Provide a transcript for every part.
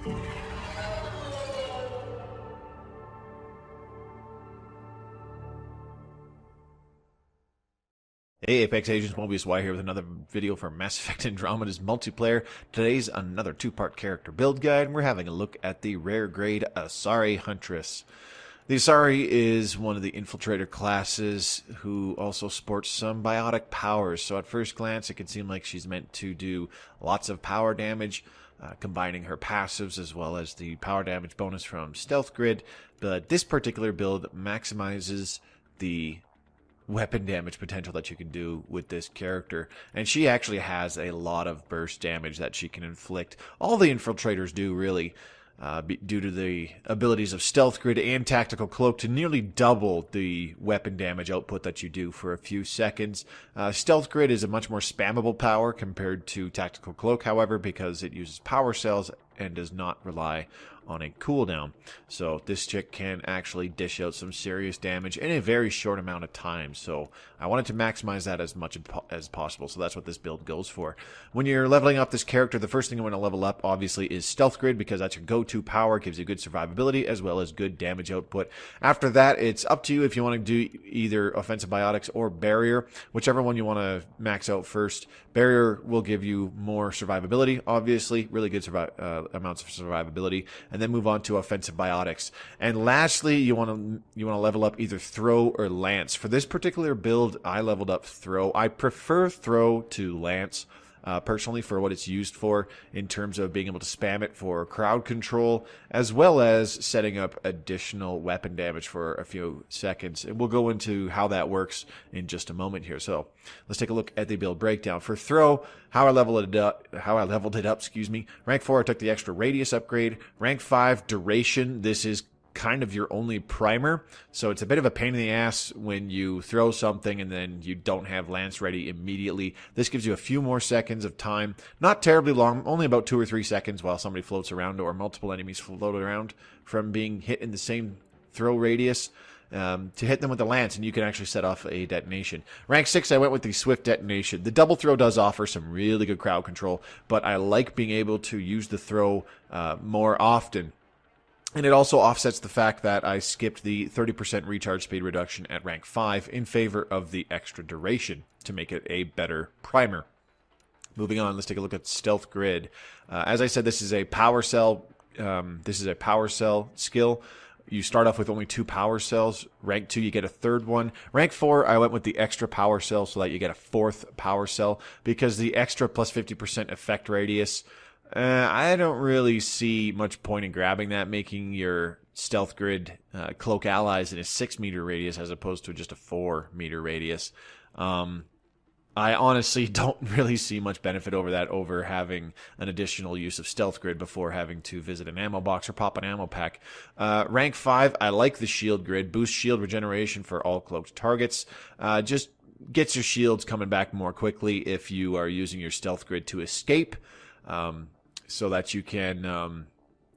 Hey Apex Agents, Mobius Y here with another video for Mass Effect Andromeda's multiplayer. Today's another two-part character build guide, and we're having a look at the Rare-grade Asari Huntress. The Asari is one of the infiltrator classes who also sports some biotic powers, so at first glance it can seem like she's meant to do lots of power damage, combining her passives as well as the power damage bonus from Stealth Grid, but this particular build maximizes the weapon damage potential that you can do with this character, and she actually has a lot of burst damage that she can inflict. All the infiltrators do, really, due to the abilities of Stealth Grid and Tactical Cloak to nearly double the weapon damage output that you do for a few seconds. Stealth Grid is a much more spammable power compared to Tactical Cloak, however, because it uses power cells and does not rely on a cooldown. So this chick can actually dish out some serious damage in a very short amount of time. So I wanted to maximize that as much as possible. So that's what this build goes for. When you're leveling up this character, the first thing you want to level up, obviously, is Stealth Grid, because that's your go-to power. It gives you good survivability as well as good damage output. After that, it's up to you if you want to do either Offensive Biotics or Barrier, whichever one you want to max out first. Barrier will give you more survivability, obviously, really good amounts of survivability, and then move on to Offensive Biotics. And lastly, you want to level up either Throw or Lance. For this particular build, I leveled up Throw. I prefer Throw to Lance, personally, for what it's used for in terms of being able to spam it for crowd control, as well as setting up additional weapon damage for a few seconds. And we'll go into how that works in just a moment here. So let's take a look at the build breakdown. For Throw, how I leveled it up, excuse me. Rank 4, I took the extra radius upgrade. Rank 5, duration. This is kind of your only primer, so it's a bit of a pain in the ass when you throw something and then you don't have Lance ready immediately. This gives you a few more seconds of time, not terribly long, only about 2 or 3 seconds while somebody floats around or multiple enemies float around from being hit in the same throw radius to hit them with the Lance, and you can actually set off a detonation. Rank 6, I went with the Swift Detonation. The double throw does offer some really good crowd control, but I like being able to use the throw more often. And it also offsets the fact that I skipped the 30% recharge speed reduction at rank 5 in favor of the extra duration to make it a better primer. Moving on, let's take a look at Stealth Grid. As I said, this is a power cell. Skill. You start off with only 2 power cells. Rank 2, you get a third one. Rank 4, I went with the extra power cell so that you get a 4th power cell, because the extra plus 50% effect radius, I don't really see much point in grabbing that, making your Stealth Grid cloak allies in a 6-meter radius as opposed to just a 4-meter radius. I honestly don't really see much benefit over having an additional use of Stealth Grid before having to visit an ammo box or pop an ammo pack. Rank 5, I like the Shield Grid. Boost shield regeneration for all cloaked targets. Just gets your shields coming back more quickly if you are using your Stealth Grid to escape. So that you can,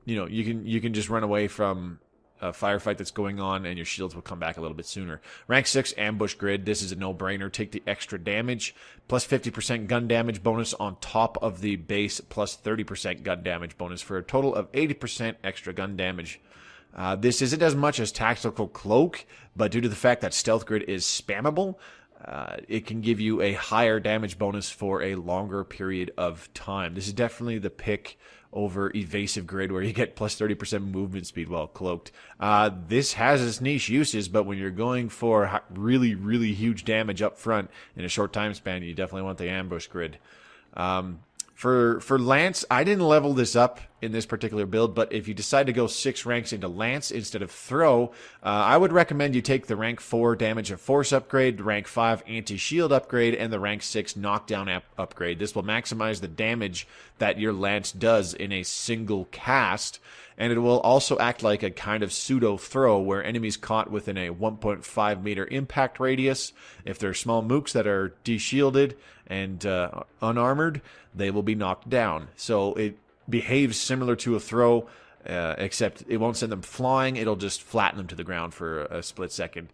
you can just run away from a firefight that's going on, and your shields will come back a little bit sooner. Rank 6, Ambush Grid. This is a no-brainer. Take the extra damage, plus 50% gun damage bonus on top of the base, plus 30% gun damage bonus for a total of 80% extra gun damage. This isn't as much as Tactical Cloak, but due to the fact that Stealth Grid is spammable, it can give you a higher damage bonus for a longer period of time. This is definitely the pick over Evasive Grid, where you get plus 30% movement speed while cloaked. This has its niche uses, but when you're going for really, really huge damage up front in a short time span, you definitely want the Ambush Grid. For Lance, I didn't level this up in this particular build, but if you decide to go 6 ranks into Lance instead of Throw, I would recommend you take the rank 4 Damage of Force upgrade, rank 5 Anti-Shield upgrade, and the rank 6 Knockdown upgrade. This will maximize the damage that your Lance does in a single cast, and it will also act like a kind of pseudo-throw where enemies caught within a 1.5 meter impact radius, if they're small mooks that are de-shielded and unarmored, they will be knocked down. So it behaves similar to a throw, except it won't send them flying. It'll just flatten them to the ground for a split second.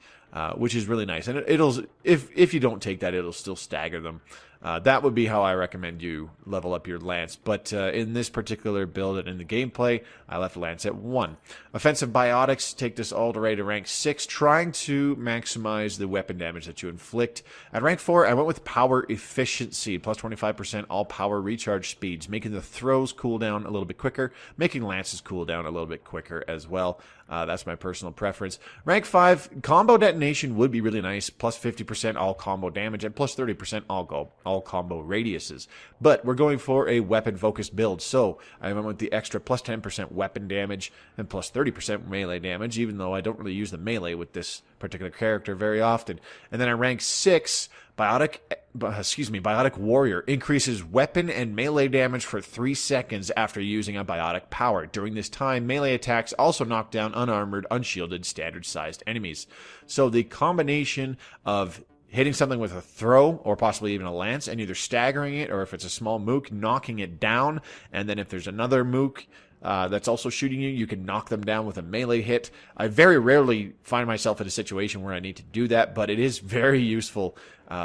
which is really nice. And it'll if you don't take that, it'll still stagger them. That would be how I recommend you level up your Lance. But in this particular build and in the gameplay, I left Lance at 1. Offensive Biotics take this all the way to rank 6, trying to maximize the weapon damage that you inflict. At rank 4, I went with Power Efficiency, plus 25% all power recharge speeds, making the throws cool down a little bit quicker, making Lance's cool down a little bit quicker as well. That's my personal preference. Rank 5, Combo Detonation would be really nice, plus 50% all combo damage and plus 30% all combo radiuses. But we're going for a weapon-focused build, so I went with the extra plus 10% weapon damage and plus 30% melee damage, even though I don't really use the melee with this particular character very often. And then at rank 6, Biotic Warrior increases weapon and melee damage for 3 seconds after using a biotic power. During this time, melee attacks also knock down unarmored, unshielded, standard-sized enemies. So the combination of hitting something with a throw or possibly even a lance and either staggering it, or if it's a small mook, knocking it down, and then if there's another mook that's also shooting you, you can knock them down with a melee hit. I very rarely find myself in a situation where I need to do that, but it is very useful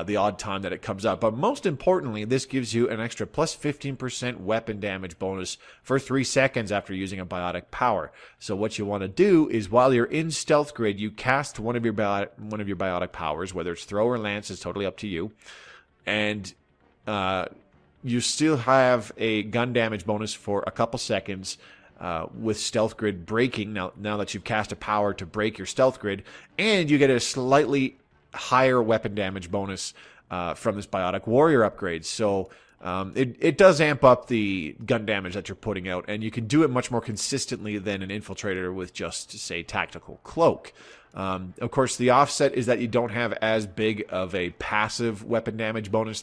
the odd time that it comes up. But most importantly, this gives you an extra plus 15% weapon damage bonus for 3 seconds after using a biotic power. So what you want to do is, while you're in stealth grid, you cast one of your biotic powers, whether it's throw or lance is totally up to you, and you still have a gun damage bonus for a couple seconds with stealth grid breaking. Now that you've cast a power to break your stealth grid, and you get a slightly higher weapon damage bonus from this Biotic Warrior upgrade. So it does amp up the gun damage that you're putting out, and you can do it much more consistently than an infiltrator with just, say, tactical cloak. Of course, the offset is that you don't have as big of a passive weapon damage bonus.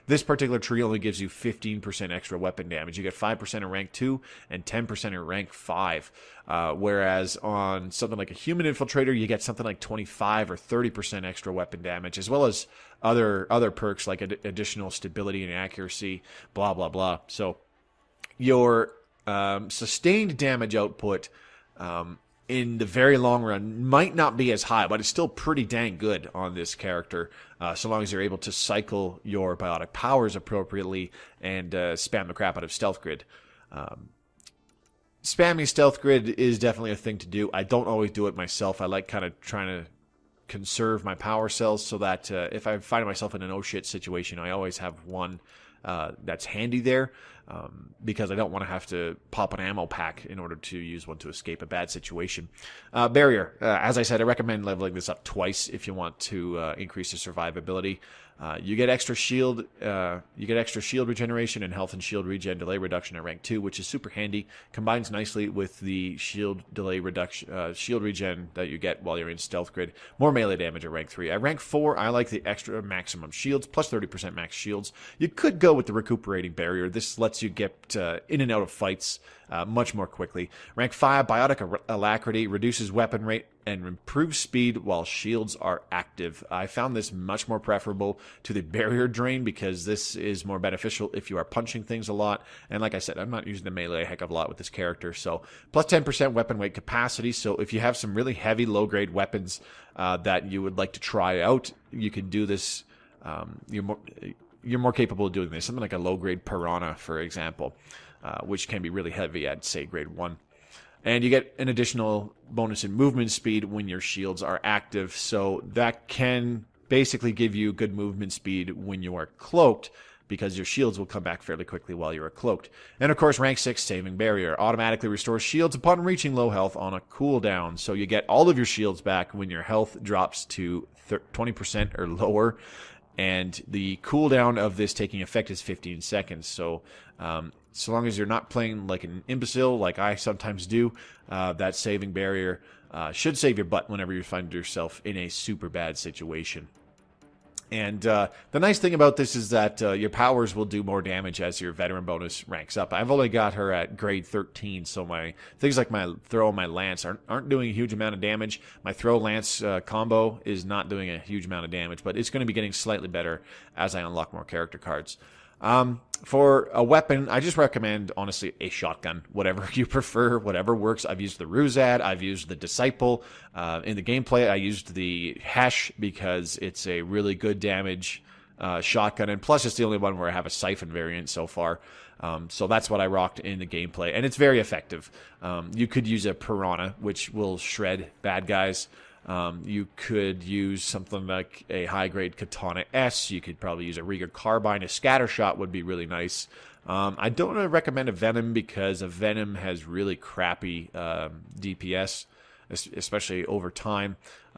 This particular tree only gives you 15% extra weapon damage. You get 5% in rank 2 and 10% in rank 5. Whereas on something like a human infiltrator, you get something like 25 or 30% extra weapon damage, as well as other perks like additional stability and accuracy, blah, blah, blah. So your sustained damage output in the very long run might not be as high, but it's still pretty dang good on this character, so long as you're able to cycle your biotic powers appropriately and spam the crap out of stealth grid. Spamming stealth grid is definitely a thing to do. I don't always do it myself. I like kind of trying to conserve my power cells so that if I find myself in an oh shit situation, I always have one that's handy there, because I don't want to have to pop an ammo pack in order to use one to escape a bad situation. Barrier, as I said, I recommend leveling this up twice if you want to increase the survivability. You get extra shield regeneration and health and shield regen delay reduction at rank 2, which is super handy. Combines nicely with the shield delay reduction, shield regen that you get while you're in stealth grid. More melee damage at rank 3. At rank 4, I like the extra maximum shields, plus 30% max shields. You could go with the recuperating barrier. This lets you get in and out of fights much more quickly. Rank 5, Biotic Alacrity, reduces weapon rate and improves speed while shields are active. I found this much more preferable to the barrier drain because this is more beneficial if you are punching things a lot. And like I said, I'm not using the melee a heck of a lot with this character. So plus 10% weapon weight capacity. So if you have some really heavy low-grade weapons that you would like to try out, you can do this. You're more capable of doing this. Something like a low-grade Piranha, for example, which can be really heavy at, say, grade 1. And you get an additional bonus in movement speed when your shields are active. So that can basically give you good movement speed when you are cloaked, because your shields will come back fairly quickly while you're cloaked. And of course, rank 6, Saving Barrier, automatically restores shields upon reaching low health on a cooldown. So you get all of your shields back when your health drops to 20% or lower. And the cooldown of this taking effect is 15 seconds. So so long as you're not playing like an imbecile, like I sometimes do, that Saving Barrier should save your butt whenever you find yourself in a super bad situation. And the nice thing about this is that your powers will do more damage as your veteran bonus ranks up. I've only got her at grade 13, so my things like my throw and my lance aren't doing a huge amount of damage. My throw lance combo is not doing a huge amount of damage, but it's going to be getting slightly better as I unlock more character cards. For a weapon, I just recommend, honestly, a shotgun. Whatever you prefer, whatever works. I've used the Ruzad, I've used the Disciple. In the gameplay, I used the Hesh because it's a really good damage shotgun, and plus it's the only one where I have a Siphon variant so far. So that's what I rocked in the gameplay, and it's very effective. You could use a Piranha, which will shred bad guys. You could use something like a high-grade Katana S. You could probably use a Rare-grade Carbine. A Scatter Shot would be really nice. I don't really recommend a Venom because a Venom has really crappy DPS, especially over time.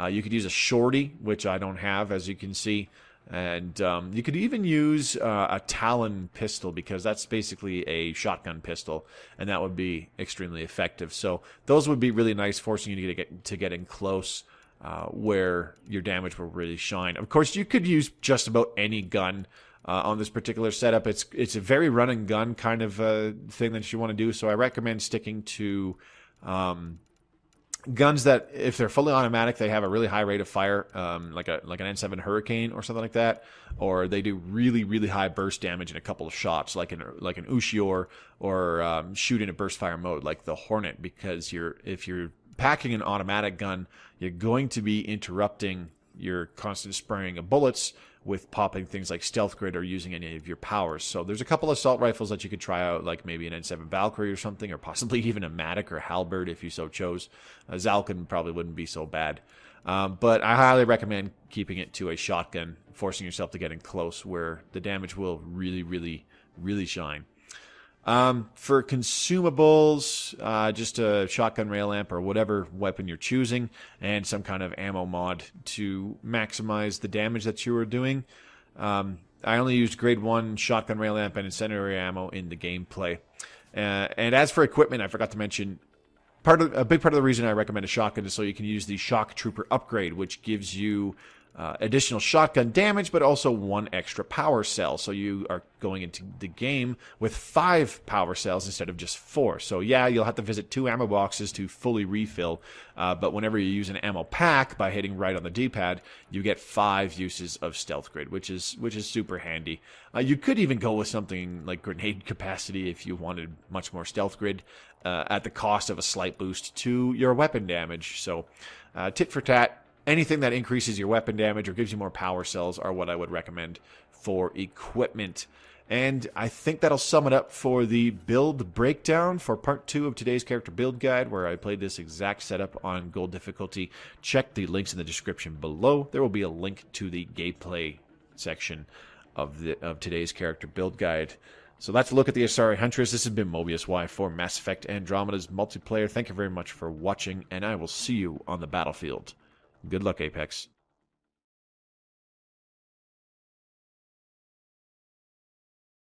You could use a Shorty, which I don't have, as you can see. And you could even use a Talon pistol because that's basically a shotgun pistol, and that would be extremely effective. So those would be really nice, forcing you to get in close where your damage will really shine. Of course, you could use just about any gun on this particular setup. It's a very run and gun kind of thing that you want to do. So I recommend sticking to guns that, if they're fully automatic, they have a really high rate of fire, like an N7 Hurricane or something like that, or they do really, really high burst damage in a couple of shots, like an Ushior, or shoot in a burst fire mode like the Hornet, because if you're packing an automatic gun, you're going to be interrupting your constant spraying of bullets with popping things like Stealth Grid or using any of your powers. So there's a couple of assault rifles that you could try out, like maybe an N7 Valkyrie or something, or possibly even a Matic or Halberd if you so chose. Zalkin probably wouldn't be so bad. But I highly recommend keeping it to a shotgun, forcing yourself to get in close where the damage will really, really, really shine. For consumables, just a shotgun rail amp or whatever weapon you're choosing, and some kind of ammo mod to maximize the damage that you are doing. I only used grade 1 shotgun rail amp and incendiary ammo in the gameplay. And as for equipment, I forgot to mention, a big part of the reason I recommend a shotgun is so you can use the Shock Trooper upgrade, which gives you additional shotgun damage, but also 1 extra power cell. So you are going into the game with 5 power cells instead of just 4. So yeah, you'll have to visit 2 ammo boxes to fully refill. But whenever you use an ammo pack by hitting right on the D-pad, you get 5 uses of Stealth Grid, which is super handy. You could even go with something like grenade capacity if you wanted much more Stealth Grid at the cost of a slight boost to your weapon damage. So tit for tat. Anything that increases your weapon damage or gives you more power cells are what I would recommend for equipment. And I think that'll sum it up for the build breakdown for part 2 of today's character build guide, where I played this exact setup on gold difficulty. Check the links in the description below. There will be a link to the gameplay section of today's character build guide. So that's a look at the Asari Huntress. This has been Mobius Y for Mass Effect Andromeda's multiplayer. Thank you very much for watching, and I will see you on the battlefield. Good luck, Apex.